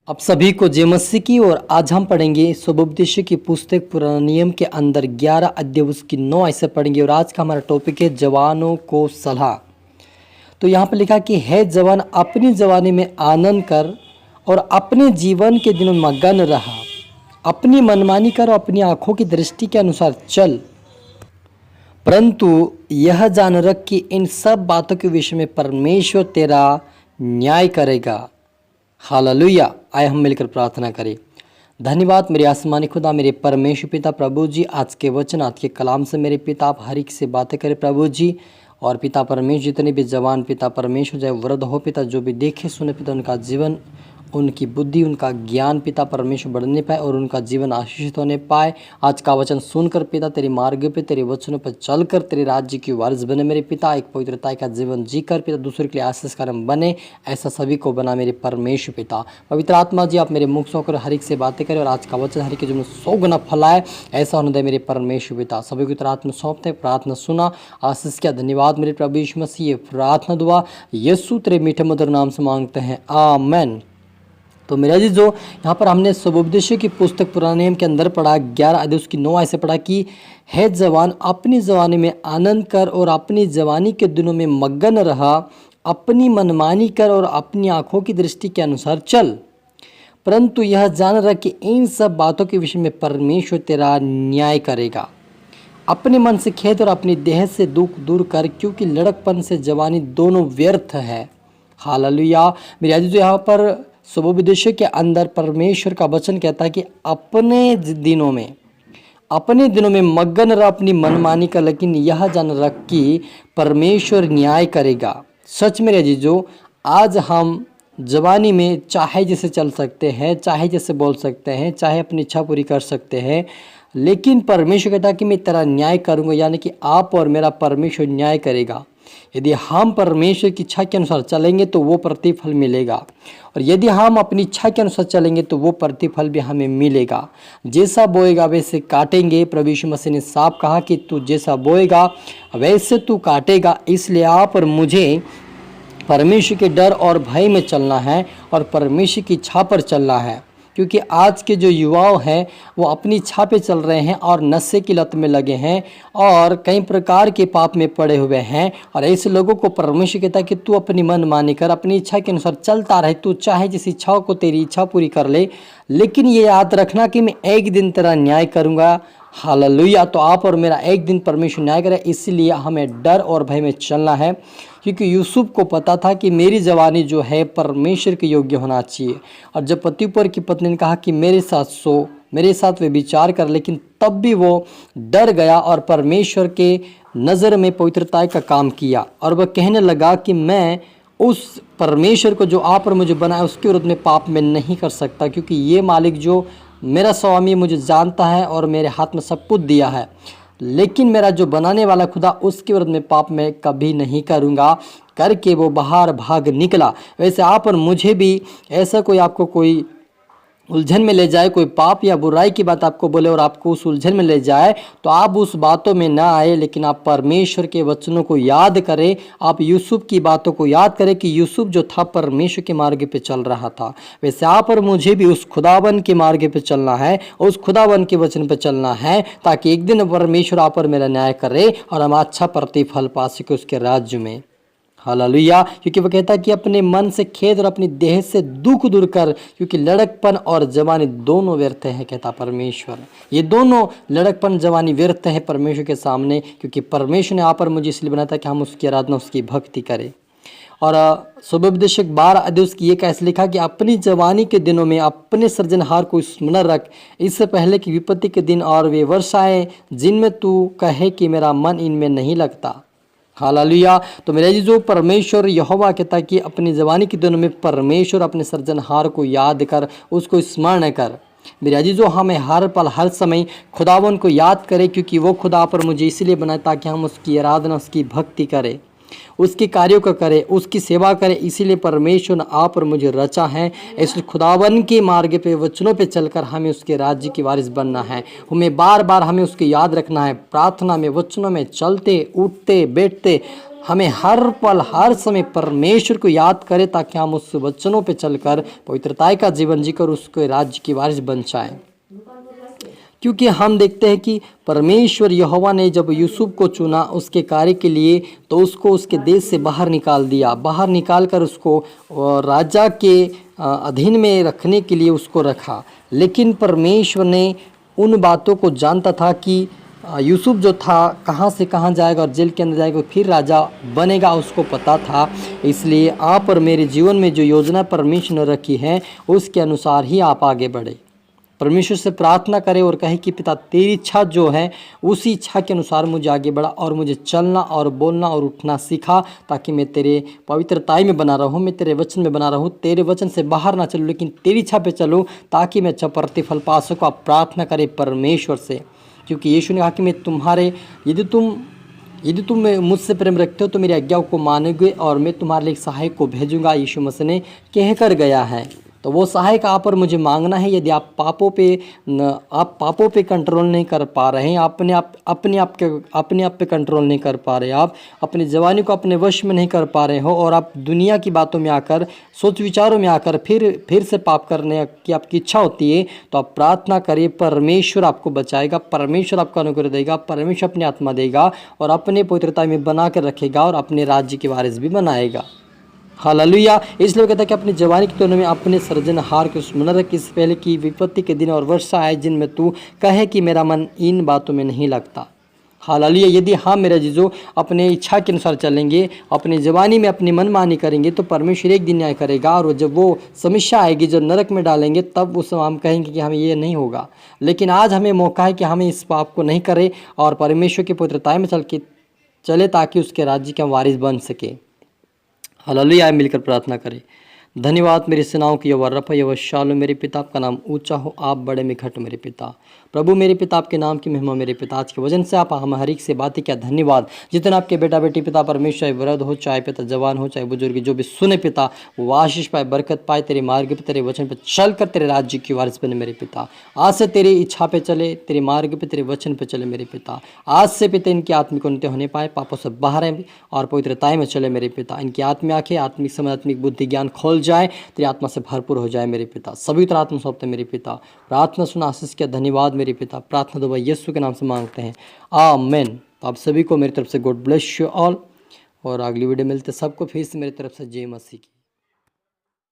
आप सभी को जय मसीह की। और आज हम पढ़ेंगे सुबोपदेश की पुस्तक पुराना नियम के अंदर 11 अध्याय उसकी 9 ऐसे पढ़ेंगे। और आज का हमारा टॉपिक है जवानों को सलाह। तो यहाँ पर लिखा कि है जवान, अपनी जवानी में आनंद कर और अपने जीवन के दिनों में मगन रहा, अपनी मनमानी कर और अपनी आंखों की दृष्टि के अनुसार चल, परंतु यह जान रख कि इन सब बातों के विषय में परमेश्वर तेरा न्याय करेगा। हालेलुया। आए हम मिलकर प्रार्थना करें। धन्यवाद मेरे आसमानी खुदा, मेरे परमेश्वर पिता प्रभु जी, आज के वचन आज के कलाम से मेरे पिता आप हर एक से बातें करें प्रभु जी। और पिता परमेश्वर जितने भी जवान पिता परमेश्वर चाहे वृद्ध हो पिता, जो भी देखे सुने पिता, उनका जीवन उनकी बुद्धि उनका ज्ञान पिता परमेश्वर बढ़ने पाए और उनका जीवन आशीषित होने पाए। आज का वचन सुनकर पिता तेरे मार्ग पे तेरे वचनों पर चलकर तेरे राज्य की वारिस बने मेरे पिता। एक पवित्रता का जीवन जीकर पिता दूसरे के लिए आशीष कारण बने, ऐसा सभी को बना मेरे परमेश्वर पिता। पवित्र आत्मा जी आप मेरे मुख से होकर हर एक से बातें करें और आज का वचन हर एक के जीवन 100 गुना फैलाए, ऐसा होने दे मेरे परमेश्वर पिता। सभी को आत्मा सौंपते प्रार्थना सुना आशीष किया। धन्यवाद मेरे प्रभु यीशु मसीह। ये प्रार्थना दुआ यीशु तेरे मीठे मधुर नाम से मांगते हैं, आमेन। तो मेरा जी जो यहाँ पर हमने सुबोपदेश की पुस्तक पुराने नियम के अंदर पढ़ा 11 अध्याय उसकी 9 ऐसे पढ़ा कि है जवान, अपनी जवानी में आनंद कर और अपनी जवानी के दिनों में मगन रहा, अपनी मनमानी कर और अपनी आंखों की दृष्टि के अनुसार चल, परंतु यह जान रख कि इन सब बातों के विषय में परमेश्वर तेरा न्याय करेगा। अपने मन से खेद और अपनी देह से दुख दूर कर, क्योंकि लड़कपन से जवानी दोनों व्यर्थ है। हालेलुया। मेरे आज जो यहाँ पर सुबोपदेश के अंदर परमेश्वर का वचन कहता है कि अपने दिनों में मगन रह, अपनी मनमानी का, लेकिन यह जान रख कि परमेश्वर न्याय करेगा। सच में अजीजों, आज हम जवानी में चाहे जैसे चल सकते हैं, चाहे जैसे बोल सकते हैं, चाहे अपनी इच्छा पूरी कर सकते हैं, लेकिन परमेश्वर कहता है कि मैं तेरा न्याय करूंगा, यानी कि आप और मेरा परमेश्वर न्याय करेगा। यदि हम परमेश्वर की इच्छा के अनुसार चलेंगे तो वो प्रतिफल मिलेगा, और यदि हम अपनी इच्छा के अनुसार चलेंगे तो वो प्रतिफल भी हमें मिलेगा। जैसा बोएगा वैसे काटेंगे। प्रभु यीशु मसीह ने साफ कहा कि तू जैसा बोएगा वैसे तू काटेगा। इसलिए आप और मुझे परमेश्वर के डर और भय में चलना है और परमेश्वर की इच्छा पर चलना है, क्योंकि आज के जो युवाओं हैं वो अपनी इच्छा पे चल रहे हैं और नशे की लत में लगे हैं और कई प्रकार के पाप में पड़े हुए हैं। और ऐसे लोगों को परमेश्वर कहता है कि तू अपनी मन मानी कर, अपनी इच्छा के अनुसार चलता रहे, तू चाहे जिस इच्छाओं को तेरी इच्छा पूरी कर ले, लेकिन ये याद रखना कि मैं एक दिन तेरा न्याय करूँगा। हालेलुया। तो आप और मेरा एक दिन परमेश्वर न्याय करे, इसलिए हमें डर और भय में चलना है, क्योंकि यूसुफ को पता था कि मेरी जवानी जो है परमेश्वर के योग्य होना चाहिए। और जब पति पर की पत्नी ने कहा कि मेरे साथ सो, मेरे साथ वे विचार कर, लेकिन तब भी वो डर गया और परमेश्वर के नज़र में पवित्रता का काम किया। और वह कहने लगा कि मैं उस परमेश्वर को जो आप और मुझे बनाया उसके विरुद्ध में पाप में नहीं कर सकता, क्योंकि ये मालिक जो मेरा स्वामी मुझे जानता है और मेरे हाथ में सब कुछ दिया है, लेकिन मेरा जो बनाने वाला खुदा उसके विरुद्ध में पाप में कभी नहीं करूँगा, करके वो बाहर भाग निकला। वैसे आप और मुझे भी ऐसा कोई आपको कोई उलझन में ले जाए, कोई पाप या बुराई की बात आपको बोले और आपको उस उलझन में ले जाए, तो आप उस बातों में ना आए, लेकिन आप परमेश्वर के वचनों को याद करें। आप यूसुफ की बातों को याद करें कि यूसुफ जो था परमेश्वर के मार्ग पे चल रहा था। वैसे आप और मुझे भी उस खुदावन के मार्ग पे चलना है, उस खुदावन के वचन पे चलना है, ताकि एक दिन परमेश्वर आप और मेरा न्याय करे और हम अच्छा प्रतिफल पा सके उसके राज्य में। हालेलुया। क्योंकि वह कहता है कि अपने मन से खेद और अपनी देह से दुख दूर कर, क्योंकि लड़कपन और जवानी दोनों व्यर्थ है, कहता परमेश्वर। ये दोनों लड़कपन जवानी व्यर्थ है परमेश्वर के सामने, क्योंकि परमेश्वर ने आप और मुझे इसलिए बनाया था कि हम उसकी आराधना उसकी भक्ति करें। और सुबोपदेश 12 अध्याय की ये कैसे लिखा कि अपनी जवानी के दिनों में अपने सृजनहार को स्मरण रख, इससे पहले कि विपत्ति के दिन और वे वर्ष आए जिनमें तू कहे कि मेरा मन इनमें नहीं लगता। हालेलुया। तो मेरे जी जो परमेश्वर यहोवा कहता है कि अपनी जवानी के दिनों में परमेश्वर अपने सृजनहार को याद कर, उसको स्मरण कर। मेरे जी जो हमें हर पल हर समय खुदावन को याद करें, क्योंकि वो खुदा पर मुझे इसलिए बनाया ताकि हम उसकी आराधना उसकी भक्ति करें, उसके कार्यों को करे, उसकी सेवा करे। इसीलिए परमेश्वर ने आप और मुझे रचा है। इसलिए खुदावन के मार्ग पे वचनों पे चलकर हमें उसके राज्य की वारिस बनना है। हमें बार बार हमें उसकी याद रखना है। प्रार्थना में वचनों में चलते उठते बैठते हमें हर पल हर समय परमेश्वर को याद करें, ताकि हम उस वचनों पे चलकर पवित्रता का जीवन जीकर उसके राज्य की वारिस बन जाएं। क्योंकि हम देखते हैं कि परमेश्वर यहोवा ने जब यूसुफ को चुना उसके कार्य के लिए, तो उसको उसके देश से बाहर निकाल दिया, बाहर निकाल कर उसको राजा के अधीन में रखने के लिए उसको रखा। लेकिन परमेश्वर ने उन बातों को जानता था कि यूसुफ जो था कहाँ से कहाँ जाएगा और जेल के अंदर जाएगा, फिर राजा बनेगा, उसको पता था। इसलिए आप और मेरे जीवन में जो योजना परमेश्वर ने रखी है उसके अनुसार ही आप आगे बढ़े। परमेश्वर से प्रार्थना करें और कहे कि पिता तेरी इच्छा जो है उसी इच्छा के अनुसार मुझे आगे बढ़ा और मुझे चलना और बोलना और उठना सीखा, ताकि मैं तेरे पवित्रताई में बना रहूं, मैं तेरे वचन में बना रहूं, तेरे वचन से बाहर ना चलूं, लेकिन तेरी इच्छा पे चलूं, ताकि मैं अच्छा प्रतिफल पा सकूं। आप प्रार्थना करें परमेश्वर से, क्योंकि यीशु ने कहा कि मैं तुम्हारे यदि तुम मुझसे प्रेम रखते हो तो मेरी आज्ञाओं को मानोगे और मैं तुम्हारे लिए एक सहायक को भेजूंगा। यीशु मसीह ने कह कर गया है, तो वो सहायक आप पर मुझे मांगना है। यदि आप पापों पे कंट्रोल नहीं कर पा रहे हैं, अपने आप पे कंट्रोल नहीं कर पा रहे, आप अपनी जवानी को अपने वश में नहीं कर पा रहे हो, और आप दुनिया की बातों में आकर, सोच विचारों में आकर फिर से पाप करने की आपकी इच्छा होती है, तो आप प्रार्थना करिए, परमेश्वर आपको बचाएगा, परमेश्वर आपको अनुग्रह देगा, परमेश्वर अपनी आत्मा देगा और अपने पवित्रता में बना कर रखेगा और अपने राज्य की वारिस भी बनाएगा। हालेलुया। इसलिए कहता है कि अपनी जवानी की तुलना में अपने सृजनहार को स्मरण रख, इससे पहले कि विपत्ति के दिन और वर्षा आए जिनमें तू कहे कि मेरा मन इन बातों में नहीं लगता। हालेलुया। यदि हम मेरे जीजो अपने इच्छा के अनुसार चलेंगे, अपनी जवानी में अपनी मनमानी करेंगे, तो परमेश्वर एक दिन न्याय करेगा, और जब वो समस्या आएगी, जब नरक में डालेंगे, तब उस हम कहेंगे कि हमें ये नहीं होगा। लेकिन आज हमें मौका है कि हमें इस पाप को नहीं करें और परमेश्वर की पवित्रता में चले, ताकि उसके राज्य के हम वारिस बन सके। हालेलुया। मिलकर प्रार्थना करें। धन्यवाद मेरे सेनाओं की यहोवा रफ़ा यहोवा शालोम, मेरे पिता आपका नाम ऊंचा हो, आप बड़े में घट मेरे पिता। प्रभु मेरे पिता आपके नाम की महिमा मेरे पिता, आज के वजन से आप हम हर एक से बातें क्या धन्यवाद। जितने आपके बेटा बेटी पिता परमेश्वर, चाहे वृद्ध हो, चाहे पिता जवान हो, चाहे बुजुर्ग, जो भी सुने पिता वो आशीष पाए, बरकत पाए, तेरे मार्ग पे तेरे वचन पे चल कर तेरे राज्य की वारिस बने मेरे पिता। आज से तेरी इच्छा पे चले, तेरे मार्ग पे तेरे वचन पे चले मेरे पिता। आज से पिता इनकी आत्मिक उन्नति होने पाए, पापों से बाहर आए और पवित्रताएं में चले मेरे पिता। इनकी आत्मिक आंखें, आत्मिक समझ, आत्मिक बुद्धि ज्ञान खोल जाए, तेरी आत्मा से भरपूर हो जाए मेरे पिता। सभी तरह आत्मा सौंपते मेरे पिता। प्रार्थना सुना, आशीष किया, धन्यवाद मेरे पिता। प्रार्थना दो भाई यीशु के नाम से मांगते हैं, आमीन। तो आप सभी को मेरी तरफ से गॉड ब्लेस यू ऑल, और अगली वीडियो मिलते सबको फिर से मेरी तरफ से जय मसीह की।